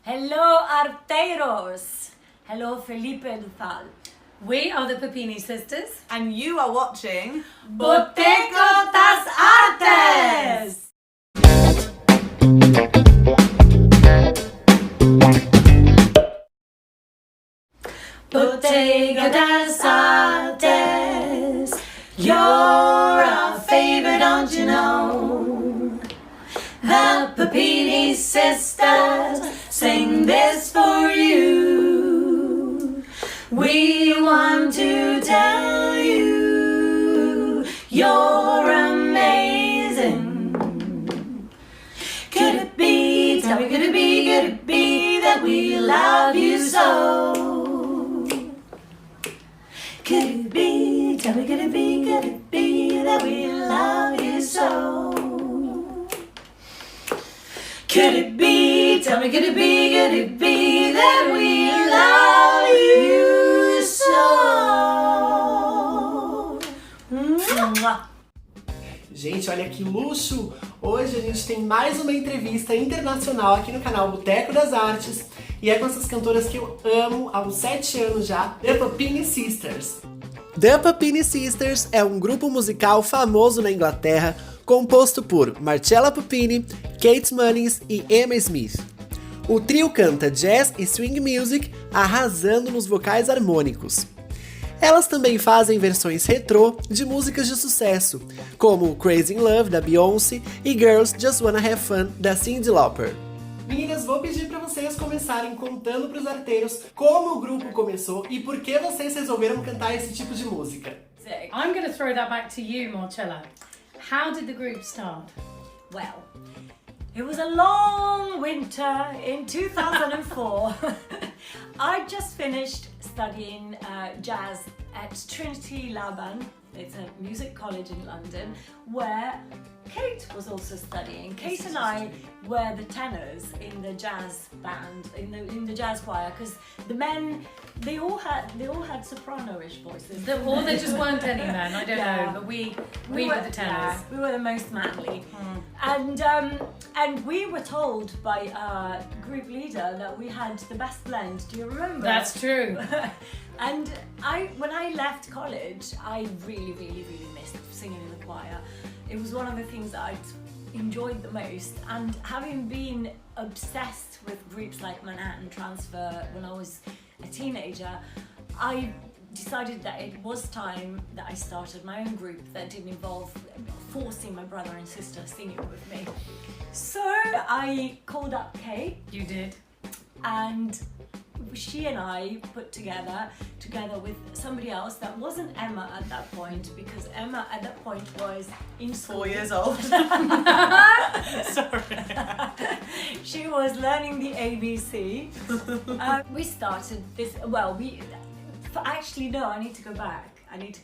Hello, arteiros. Hello, Fellipe Defall. We are the Puppini Sisters. And you are watching Boteco Artes. Boteco Artes. You're our favorite, don't you know? The Puppini Sisters sing this for you. We want to tell you you're amazing. Could it be, tell me, could it be that we love you so? Could it be, tell me, could it be that we love you so? Could it be, tell me, could it be that we love you so? Gente, olha que luxo! Hoje a gente tem mais uma entrevista internacional aqui no canal Boteco das Artes e é com essas cantoras que eu amo há uns 7 anos já, The Puppini Sisters. The Puppini Sisters é um grupo musical famoso na Inglaterra, composto por Marcella Puppini, Kate Mullins e Emma Smith. O trio canta jazz e swing music, arrasando nos vocais harmônicos. Elas também fazem versões retrô de músicas de sucesso, como Crazy in Love, da Beyoncé, e Girls Just Wanna Have Fun, da Cyndi Lauper. Meninas, vou pedir para vocês começarem contando para os arteiros como o grupo começou e por que vocês resolveram cantar esse tipo de música. I'm going to throw that back to you, Marcella. How did the group start? Well, it was a long winter in 2004. I just finished studying jazz at Trinity Laban. It's a music college in London where Kate was also studying. Kate and I were the tenors in the jazz band, in the jazz choir, because the men they all had soprano-ish voices. Or they just weren't any men, I don't know, but we were the tenors. Yeah, we were the most manly. And we were told by our group leader that we had the best blend. Do you remember? That's true. And when I left college, I really missed singing in the choir. It was one of the things that I'd enjoyed the most, and having been obsessed with groups like Manhattan Transfer when I was a teenager, I decided that it was time that I started my own group that didn't involve forcing my brother and sister singing with me. So I called up Kate. You did. And she and I put together with somebody else that wasn't Emma at that point, because Emma at that point was in school. 4 years old. Sorry. She was learning the ABC. We started this, actually no, I need to go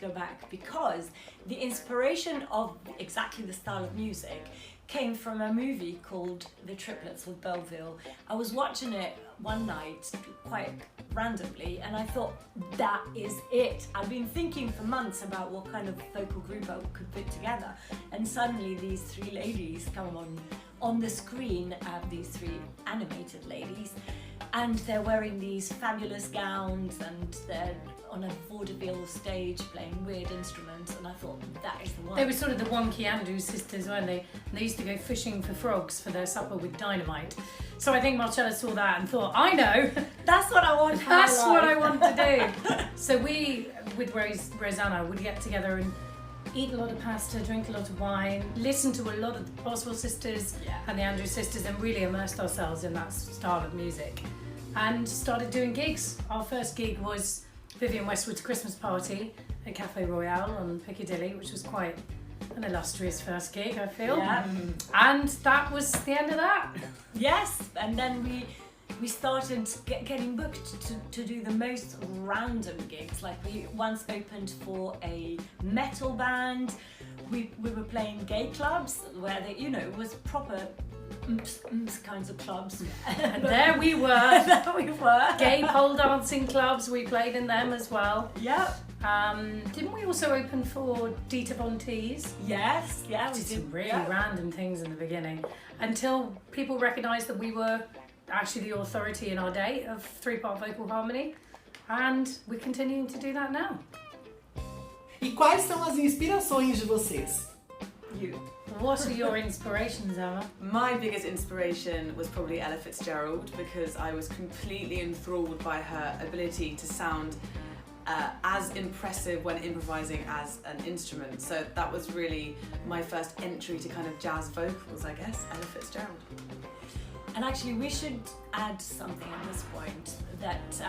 back because the inspiration of exactly the style of music came from a movie called The Triplets with Belleville. I was watching it one night quite randomly and I thought, that is it. I've been thinking for months about what kind of vocal group I could put together, and suddenly these 3 ladies come on the screen, these 3 animated ladies, and they're wearing these fabulous gowns and they're on a vaudeville stage playing weird instruments, and I thought, that is the one. They were sort of the wonky Andrews sisters, weren't they? And they used to go fishing for frogs for their supper with dynamite. So I think Marcella saw that and thought, I know, that's what I want. That's what I want to do. So we, with Rosanna, would get together and eat a lot of pasta, drink a lot of wine, listen to a lot of the Boswell sisters and the Andrews sisters, and really immersed ourselves in that style of music. And started doing gigs. Our first gig was Vivienne Westwood's Christmas party at Cafe Royale on Piccadilly, which was quite an illustrious first gig, I feel. Yeah. And that was the end of that. Yes, and then we started getting booked to do the most random gigs. Like we once opened for a metal band. We were playing gay clubs where it was proper kinds of clubs. And there we were. There we were. Gay pole dancing clubs, we played in them as well. Yep. Didn't we also open for Dita Von Teese? Yes, yeah, We we did some did. really Yeah. random things in the beginning until people recognised that we were actually the authority in our day of 3-part vocal harmony, and we're continuing to do that now. E quais são as inspirações de vocês? You. What are your inspirations, Emma? My biggest inspiration was probably Ella Fitzgerald, because I was completely enthralled by her ability to sound as impressive when improvising as an instrument. So that was really my first entry to kind of jazz vocals, I guess, Ella Fitzgerald. And actually we should add something at this point, that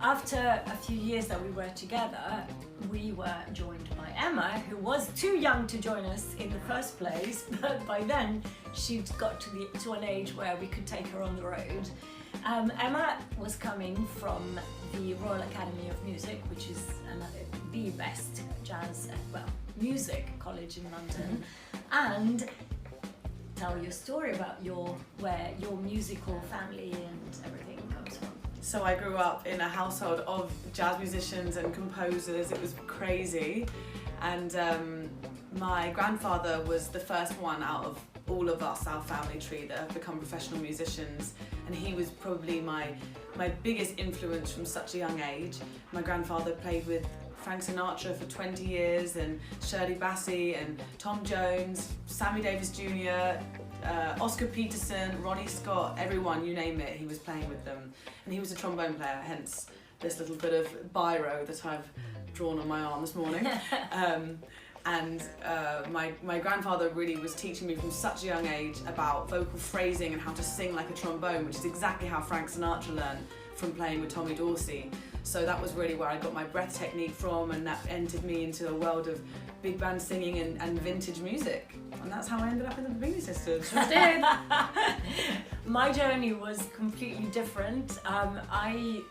after a few years that we were together, we were joined by Emma, who was too young to join us in the first place, but by then she'd got to an age where we could take her on the road. Emma was coming from the Royal Academy of Music, which is the best jazz, music college in London, and tell your story about where your musical family and everything comes from. So I grew up in a household of jazz musicians and composers. It was crazy, and my grandfather was the first one out of all of us, our family tree, that have become professional musicians, and he was probably my biggest influence from such a young age. My grandfather played with Frank Sinatra for 20 years, and Shirley Bassey, and Tom Jones, Sammy Davis Jr., Oscar Peterson, Ronnie Scott, everyone, you name it, he was playing with them. And he was a trombone player, hence this little bit of biro that I've drawn on my arm this morning. My grandfather really was teaching me from such a young age about vocal phrasing and how to sing like a trombone, which is exactly how Frank Sinatra learned from playing with Tommy Dorsey. So that was really where I got my breath technique from, and that entered me into a world of big band singing and vintage music. And that's how I ended up in the Puppini Sisters. Sure did. My journey was completely different. I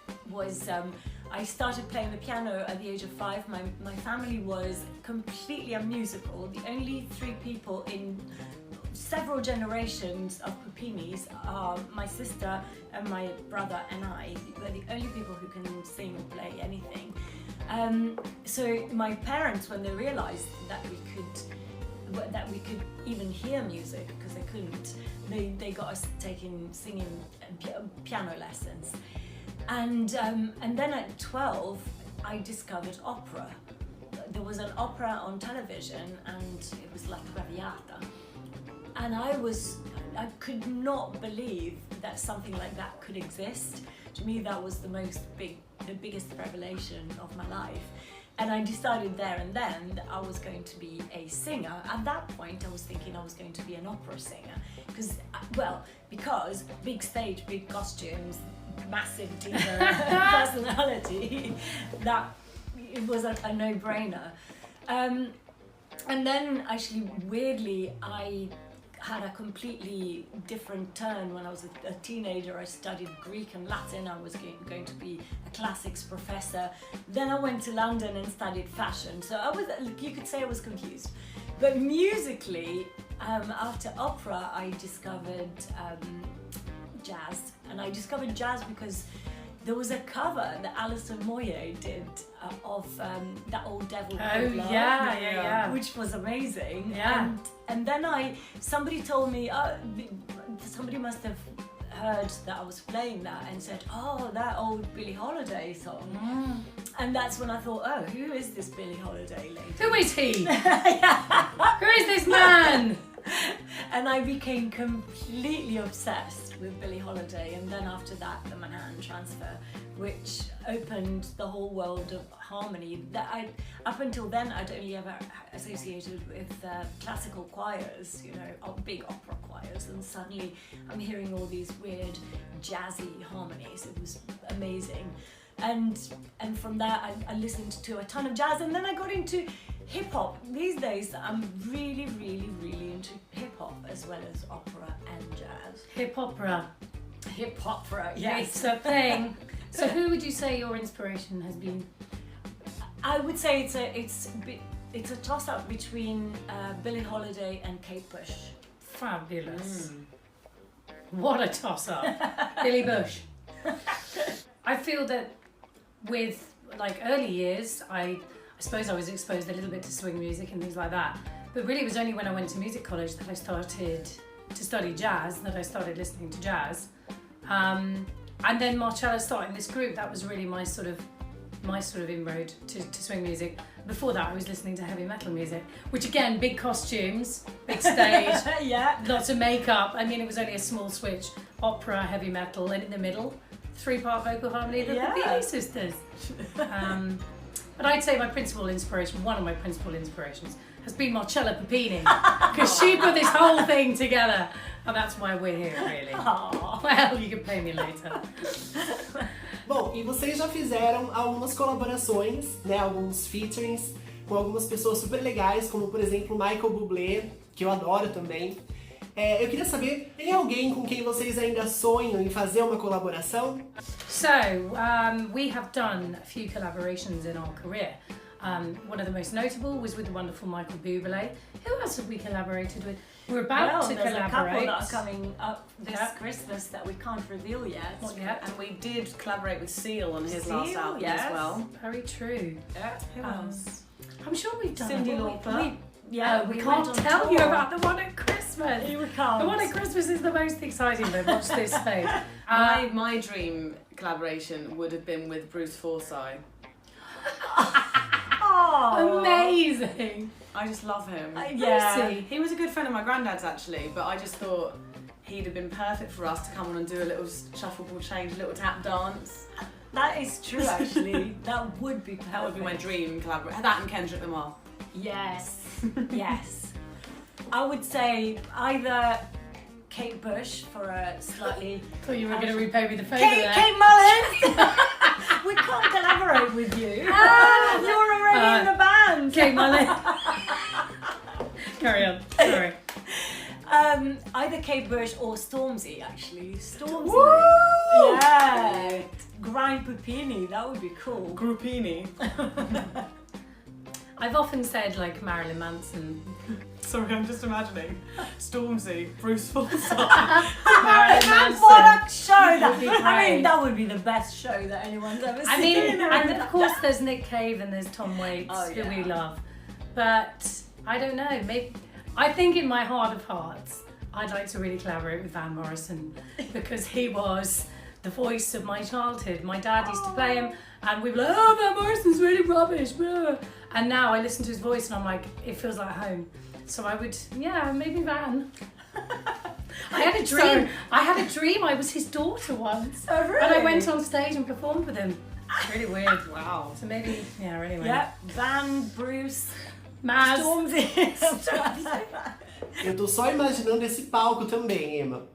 started playing the piano at the age of 5. My family was completely unmusical. The only 3 people in several generations of Puppinis are my sister and my brother and I. We're the only people who can sing or play anything. So my parents, when they realized that we could even hear music, because they couldn't, they got us taking singing piano lessons. And then at 12, I discovered opera. There was an opera on television, and it was La Traviata. And I could not believe that something like that could exist. To me, that was the biggest revelation of my life. And I decided there and then that I was going to be a singer. At that point, I was thinking I was going to be an opera singer. Because big stage, big costumes, massive diva personality, that it was a no-brainer. And then actually, weirdly, I had a completely different turn when I was a teenager. I studied Greek and Latin. I was going to be a classics professor. Then I went to London and studied fashion. So you could say I was confused. But musically, after opera, I discovered jazz. And I discovered jazz because there was a cover that Alison Moyet did of that old Devil Called Love, yeah. which was amazing. Yeah. And then somebody told me, somebody must have heard that I was playing that and said, oh, that old Billie Holiday song. Mm. And that's when I thought, oh, who is this Billie Holiday lady? Who is he? Who is this man? And I became completely obsessed with Billie Holiday, and then after that the Manhattan Transfer, which opened the whole world of harmony that up until then I'd only ever associated with classical choirs, big opera choirs, and suddenly I'm hearing all these weird jazzy harmonies. It was amazing. And from there I listened to a ton of jazz, and then I got into hip-hop. These days I'm really, really, really into hip-hop as well as opera and jazz. Hip-opera. Hip-opera, yes. It's a thing. So who would you say your inspiration has been? I would say it's a toss-up between Billie Holiday and Kate Bush. Fabulous. What a toss-up. Billy Bush. I feel that with early years, I suppose I was exposed a little bit to swing music and things like that. But really it was only when I went to music college that I started to study jazz, that I started listening to jazz. And then Marcella starting this group, that was really my sort of inroad to swing music. Before that I was listening to heavy metal music, which again, big costumes, big stage, Yeah. lots of makeup. I mean, it was only a small switch, opera, heavy metal, and in the middle, 3-part vocal harmony, the Puppini Sisters. But I'd say one of my principal inspirations has been Marcella Puppini, because she put this whole thing together, and that's why we're here, really. Aww. Well, you can pay me later. Bom, e vocês já fizeram algumas colaborações, né, alguns featurings com algumas pessoas super legais, como por exemplo Michael Bublé, que eu adoro também. Eu queria saber, tem alguém com quem vocês ainda sonham em fazer uma colaboração? So, we have done a few collaborations in our career. One of the most notable was with the wonderful Michael Bublé. Who else have we collaborated with? We're about to there's collaborate. a couple that are coming up this Christmas that we can't reveal yet. Not yet. And we did collaborate with Seal on his Seal, last album as well. Very true. Yeah, who else? I'm sure we've done Cyndi it. Lauper. We went can't on tell you tour. about the one at Christmas. We can't. The one at Christmas is the most exciting, though. Watch this space. My dream collaboration would have been with Bruce Forsyth. Oh, Amazing. I just love him. yeah. He was a good friend of my granddad's actually, but I just thought he'd have been perfect for us to come on and do a little shufflable change, a little tap dance. That is true, actually. That would be perfect. That would be my dream collaboration. That and Kendrick Lamar. Yes, yes. I would say either Kate Bush for a slightly... Thought you were going to repay me the favour there. Kate Mullins! We can't collaborate with you. You're already in the band. Kate Mullins. Carry on. Sorry. Either Kate Bush or Stormzy, actually. Stormzy. Woo! Yeah. Grind Puppini, that would be cool. Groupini. I've often said like Marilyn Manson. Sorry, I'm just imagining Stormzy, Bruce Forsyth. Marilyn Manson. What a show! That would be I mean, great. that would be the best show that anyone's ever seen. I mean, and of course there's Nick Cave and there's Tom Waits, who we love. But I don't know, maybe I think in my heart of hearts, I'd like to really collaborate with Van Morrison, because he was the voice of my childhood. My dad used to play him and we were like, oh, Van Morrison's really rubbish. And now I listen to his voice and I'm like, it feels like home. So I would, maybe Van. I had a dream. I was his daughter once. Oh, really? And I went on stage and performed with him. It's really weird. Wow. So maybe, anyway. Yeah, Van, Bruce, Maz. Stormzy. Eu tô só imaginando esse palco também, Emma.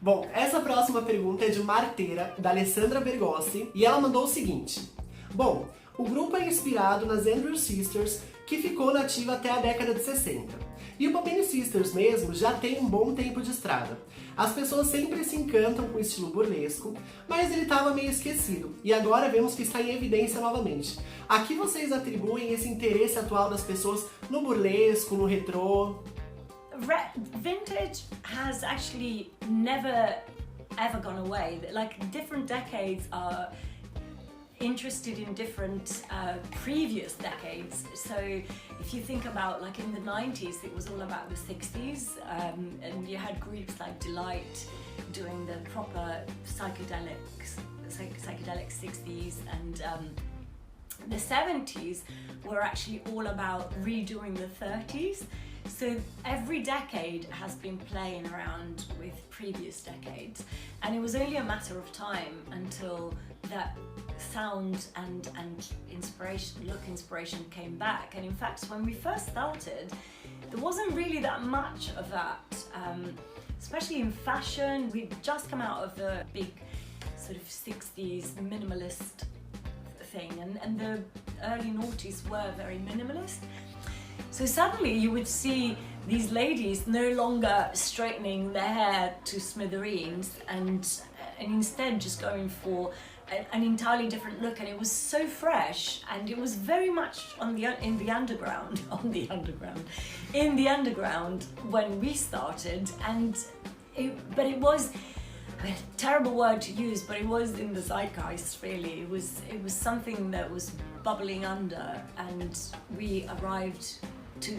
Bom, essa próxima pergunta é de uma arteira, da Alessandra Bergossi, e ela mandou o seguinte. Bom, o grupo é inspirado nas Entrevista Sisters, que ficou nativa até a década de 60. E o Puppini Sisters mesmo já tem um bom tempo de estrada. As pessoas sempre se encantam com o estilo burlesco, mas ele estava meio esquecido, e agora vemos que está em evidência novamente. A que vocês atribuem esse interesse atual das pessoas no burlesco, no retrô? Vintage has actually never ever gone away. Like, different decades are interested in different previous decades. So if you think about, like, in the 90s, it was all about the 60s, and you had groups like Delight doing the proper psychedelic 60s, and the 70s were actually all about redoing the 30s. So every decade has been playing around with previous decades, and it was only a matter of time until that sound and inspiration came back. And in fact, when we first started, there wasn't really that much of that, especially in fashion. We'd just come out of a big sort of 60s minimalist thing, and the early noughties were very minimalist. So suddenly you would see these ladies no longer straightening their hair to smithereens and instead just going for an entirely different look, and it was so fresh, and it was very much in the underground when we started, but it was a terrible word to use, but it was in the zeitgeist, really. It was something that was bubbling under, and we arrived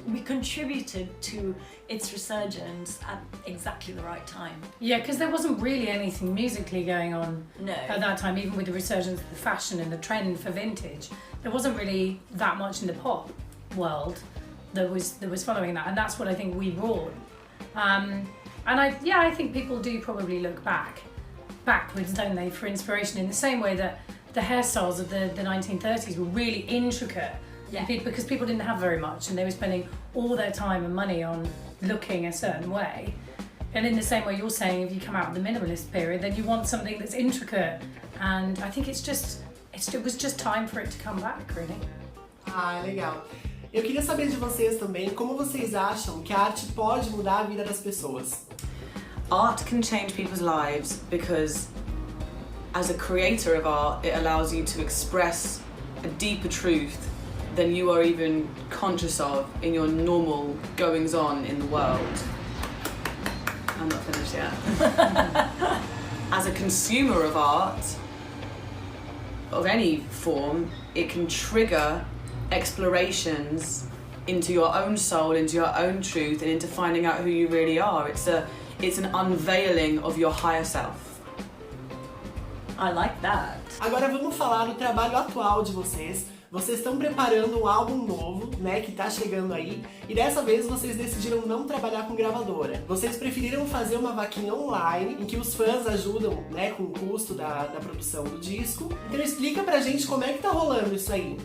we contributed to its resurgence at exactly the right time. Yeah, because there wasn't really anything musically going on No. at that time, even with the resurgence of the fashion and the trend for vintage. There wasn't really that much in the pop world that was following that, and that's what I think we brought. And I think people do probably look backwards, don't they, for inspiration, in the same way that the hairstyles of the 1930s were really intricate. Yeah. Because people didn't have very much and they were spending all their time and money on looking a certain way. And in the same way you're saying, if you come out of the minimalist period, then you want something that's intricate. And I think it was just time for it to come back, really. Ah, legal. Eu queria saber de vocês também, como vocês acham que a arte pode mudar a vida das pessoas? Art can change people's lives because as a creator of art, it allows you to express a deeper truth than you are even conscious of in your normal goings on in the world. I'm not finished yet. As a consumer of art, of any form, it can trigger explorations into your own soul, into your own truth, and into finding out who you really are. It's an unveiling of your higher self. I like that. Agora vamos falar do trabalho atual de vocês. Vocês estão preparando um álbum novo, né, que tá chegando aí, e dessa vez vocês decidiram não trabalhar com gravadora. Vocês preferiram fazer uma vaquinha online, em que os fãs ajudam, né, com o custo da produção do disco. Então explica pra gente como é que tá rolando isso aí.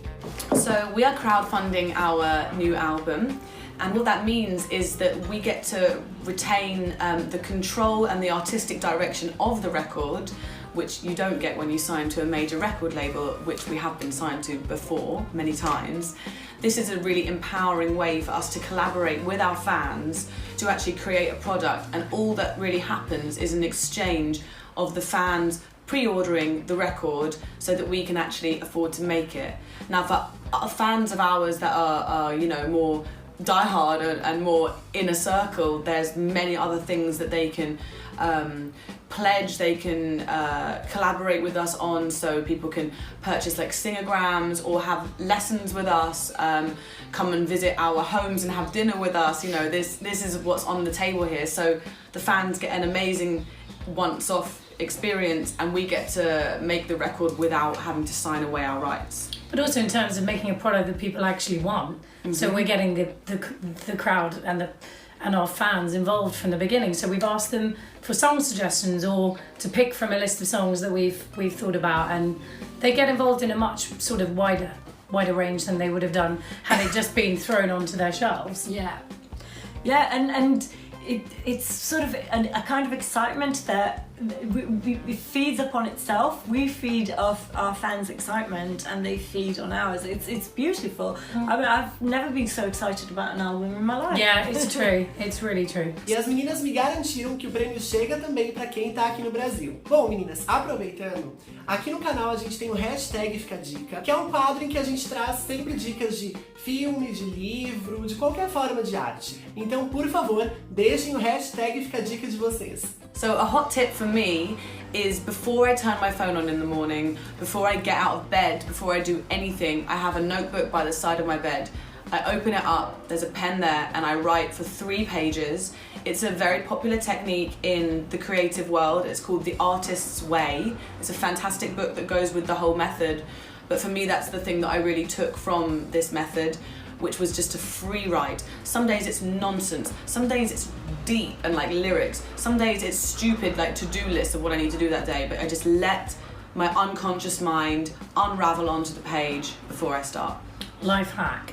So we are crowdfunding our new album, and what that means is that we get to retain the control and the artistic direction of the record, which you don't get when you sign to a major record label, which we have been signed to before, many times. This is a really empowering way for us to collaborate with our fans to actually create a product, and all that really happens is an exchange of the fans pre-ordering the record so that we can actually afford to make it. Now, for fans of ours that are more diehard and more inner circle, there's many other things that they can pledge, they can collaborate with us on, so people can purchase like singograms or have lessons with us, come and visit our homes and have dinner with us. This is what's on the table here, so the fans get an amazing once-off experience and we get to make the record without having to sign away our rights. But also in terms of making a product that people actually want. Mm-hmm. So we're getting the crowd and our fans involved from the beginning. So we've asked them for song suggestions or to pick from a list of songs that we've thought about, and they get involved in a much sort of wider range than they would have done had it just been thrown onto their shelves. Yeah, and it's sort of a kind of excitement that it feeds upon itself. We feed off our fans' excitement and they feed on ours. It's beautiful. I mean, I've never been so excited about an album in my life. Yeah, it's true. It's really true. E as meninas me garantiram que o prêmio chega também pra quem tá aqui no Brasil. Bom, meninas, aproveitando, aqui no canal a gente tem o hashtag Fica Dica, que é um quadro em que a gente traz sempre dicas de filme, de livro, de qualquer forma de arte. Então, por favor, deixem o hashtag Fica Dica de vocês. So a hot tip for me is before I turn my phone on in the morning, before I get out of bed, before I do anything, I have a notebook by the side of my bed. I open it up, there's a pen there, and I write for 3 pages. It's a very popular technique in the creative world. It's called The Artist's Way. It's a fantastic book that goes with the whole method. But for me, that's the thing that I really took from this method, which was just a free write. Some days it's nonsense, some days it's deep and like lyrics, some days it's stupid like to-do lists of what I need to do that day, but I just let my unconscious mind unravel onto the page before I start. Life hack.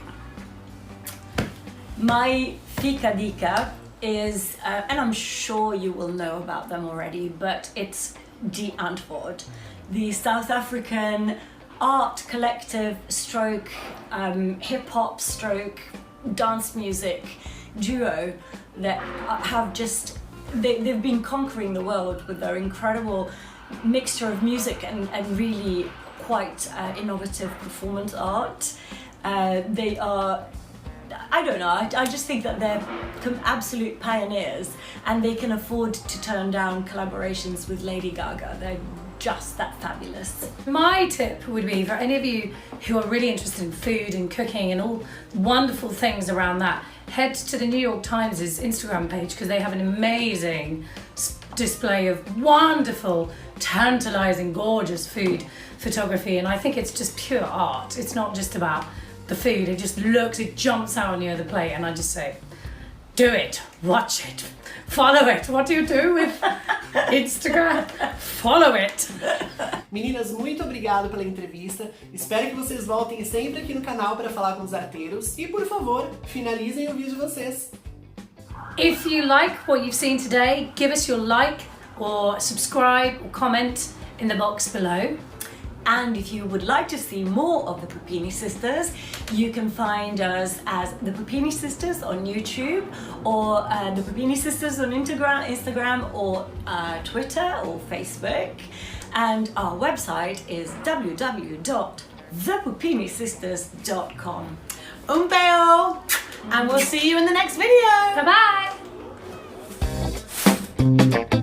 My Fica Dica is, and I'm sure you will know about them already, but it's Die Antwoord, the South African art collective stroke hip-hop stroke dance music duo that have just they've been conquering the world with their incredible mixture of music and really quite innovative performance art. They are, I don't know, I just think that they're absolute pioneers and they can afford to turn down collaborations with Lady Gaga. They're just that fabulous. My tip would be for any of you who are really interested in food and cooking and all wonderful things around that, head to the New York Times' Instagram page because they have an amazing display of wonderful, tantalizing, gorgeous food photography, and I think it's just pure art. It's not just about the food, it jumps out on you the plate, and I just say, do it, watch it, follow it. What do you do with Instagram? Follow it. Meninas, muito obrigado pela entrevista. Espero que vocês voltem sempre aqui no canal para falar com os arteiros. E, por favor, finalizem o vídeo de vocês. If you like what you've seen today, give us your like or subscribe or comment in the box below. And if you would like to see more of the Puppini Sisters, you can find us as the Puppini Sisters on YouTube, or the Puppini Sisters on Instagram or Twitter or Facebook. And our website is www.thepuppinisisters.com. Un beo! And we'll see you in the next video. Bye-bye.